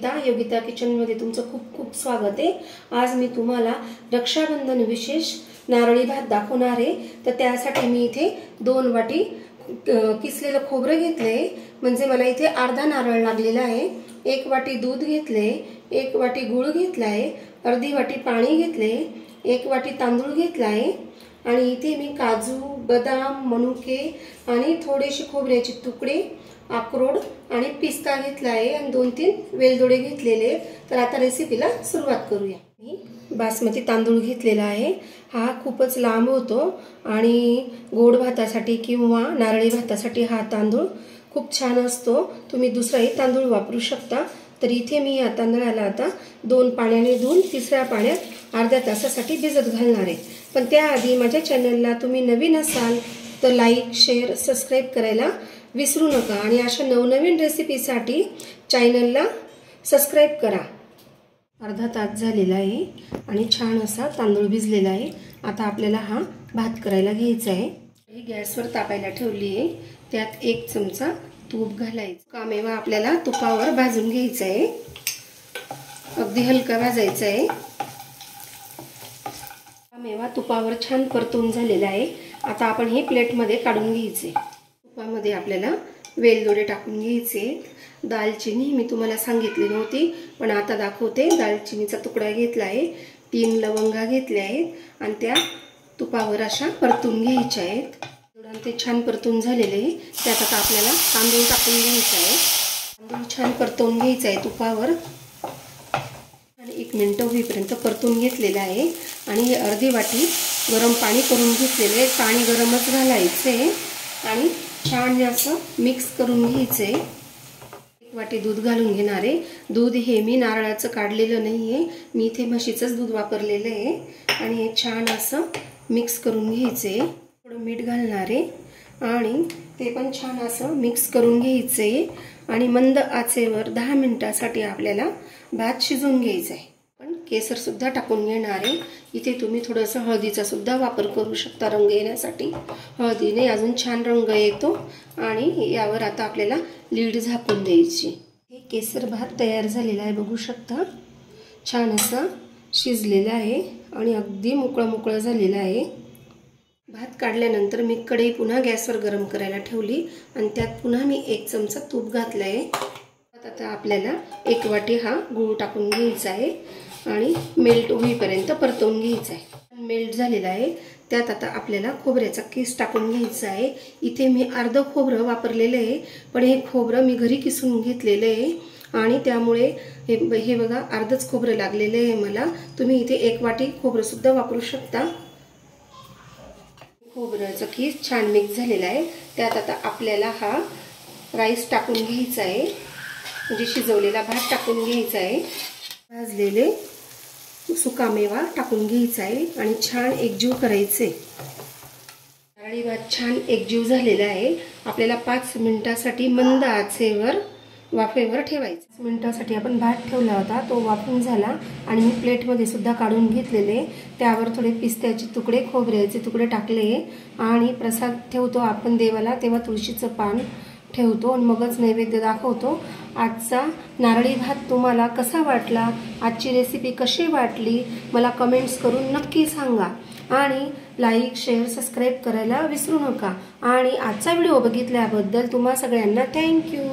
योगिता किचनमध्ये तुमचं खूप खूप स्वागत आहे। आज मी तुम्हाला रक्षाबंधन विशेष नारळी भात दाखवणार आहे। तर त्यासाठी मी इथे 2 वाटी किसलेलं खोबरं घेतलंय, म्हणजे मला इथे अर्धा नारळ लागलेला आहे। 1 वाटी दूध घेतले, 1 वाटी गूळ घेतलाय, अर्धी वाटी पाणी घेतले, 1 वाटी तांदूळ घेतलाय आणि इथे मी काजू, बदाम, मनुके आणि थोडेसे खोबऱ्याचे तुकडे, अक्रोड आणि पिस्ता घेतला आहे आणि 2-3 वेलदोडे घेतलेले। तर आता रेसिपीला सुरुवात करूया। मी बासमती तांदूळ घेतलेला आहे। हा खूपच लांब होतो आणि गोड भातासाठी किंवा नारळी भातासाठी हा तांदूळ खूप छान असतो। तुम्ही दुसराही तांदूळ वापरू शकता। तर इथे मी या तांदळाला आता 2 पाण्याने धुवून 3ऱ्या पाण्यात अर्ध्या तासासाठी भिजत घालणार आहे। पण त्याआधी माझ्या चॅनलला तुम्ही नवीन असाल तर लाईक, शेअर, सबस्क्राइब करायला विसरू नका आणि अशा नवनवीन रेसिपीसाठी चॅनलला सबस्क्राइब करा। अर्धा तास झालेला आहे आणि छान असा तांदूळ भिजलेला आहे। आता आपल्याला हा भात करायला घ्यायचा आहे। ही गॅसवर तापायला ठेवली आहे। त्यात 1 चमचा तूप घालायचं। कामेवा आपल्याला तुपावर भाजून घ्यायचा आहे, अगदी हलका भाजायचा आहे। कामेवा तुपावर छान परतून झालेला आहे। आता आपण हे प्लेटमध्ये काढून घ्यायचे। तुपामध्ये आपल्याला वेलदोडे टाकून घ्यायचे। दालचिनी मी तुम्हाला सांगितली नव्हती पण आता दाखवते। दालचिनीचा तुकडा घेतला आहे, 3 लवंगा घेतल्या आहेत आणि त्या तुपावर अशा परतून घ्यायच्या आहेत। ते छान परतून झालेले आहे। त्यात आता आपल्याला तांदूळ टाकून घ्यायचा आहे। तांदूळ छान परतून घ्यायचा आहे तुपावर आणि 1 मिनिट होईपर्यंत परतून घेतलेला आहे। आणि हे अर्धी वाटी गरम पाणी करून घेतलेले आहे। पाणी गरमच घालायचे आणि छान असं मिक्स करून घ्यायचे। 1 वाटी दूध घालून घेणार आहे। दूध हे मी नारळाचं काढलेलं नाहीये, मी इथे म्हशीचंच दूध वापरलेलं आहे आणि हे छान असं मिक्स करून घ्यायचे। थोडं मीठ घालणार आहे आणि ते पण छान असं मिक्स करून घ्यायचे आणि मंद आचेवर 10 मिनिटांसाठी आपल्याला भात शिजवून घ्यायचा आहे। पण केसर सुद्धा टाकून घेणार आहे। इथे तुम्ही थोडंसं हळदीचा सुद्धा वापर करू शकता रंग येण्यासाठी। हळदीने अजून छान रंग येतो आणि यावर आता आपल्याला लीड झाकून द्यायची। हे केसर भात तयार झालेला आहे, बघू शकता। छान असा शिजलेला आहे आणि अगदी मोकळं झालेला आहे। भात काढल्यानंतर मी कढई पुन्हा गॅसवर गरम करायला ठेवली आणि त्यात पुन्हा मी 1 चमचा तूप घातलंय। आता आपल्याला 1 वाटी हा गूळ टाकून घ्यायचा आहे आणि मेल्ट होईपर्यंत परतवून घ्यायचा आहे। मेल्ट झालेला आहे। त्यात आता आपल्याला खोबऱ्याचा किस टाकून घ्यायचा आहे। इथे मी अर्ध खोबरं वापरलेलं आहे, पण हे खोबरं मी घरी किसून घेतलेलं आहे आणि त्यामुळे हे बघा अर्धच खोबरं लागलेलं आहे मला। तुम्ही इथे 1 वाटी खोबरं सुद्धा वापरू शकता। खोबऱ्याचा किस छान मिक्स झालेला आहे। त्यात आता आपल्याला हा राईस टाकून घ्यायचा आहे, म्हणजे शिजवलेला भात टाकून घ्यायचा आहे। भाजलेले सुकामेवा टाकून घ्यायचा आहे आणि छान एकजीव करायचे। नारळी भात छान एकजीव झालेला आहे। आपल्याला 5 मिनिटांसाठी मंद आचेवर वाफेवर ठेवायचं। 5 मिनिटांसाठी आपण भात ठेवला होता, तो वाफून झाला आणि मी प्लेटमध्ये सुद्धा काढून घेतलेले। त्यावर थोडे पिस्त्याचे तुकडे, खोबऱ्याचे तुकडे टाकले आणि प्रसाद ठेवतो आपण देवाला तेव्हा तुळशीचं पान ठेवतो आणि मगच नैवेद्य दाखवतो। आजचा नारळी भात तुम्हाला कसा वाटला, आजची रेसिपी कशी वाटली मला कमेंट्स करून नक्की सांगा आणि लाईक, शेअर, सबस्क्राइब करायला विसरू नका। आणि आजचा व्हिडिओ बघितल्याबद्दल तुम्हा सगळ्यांना थँक्यू।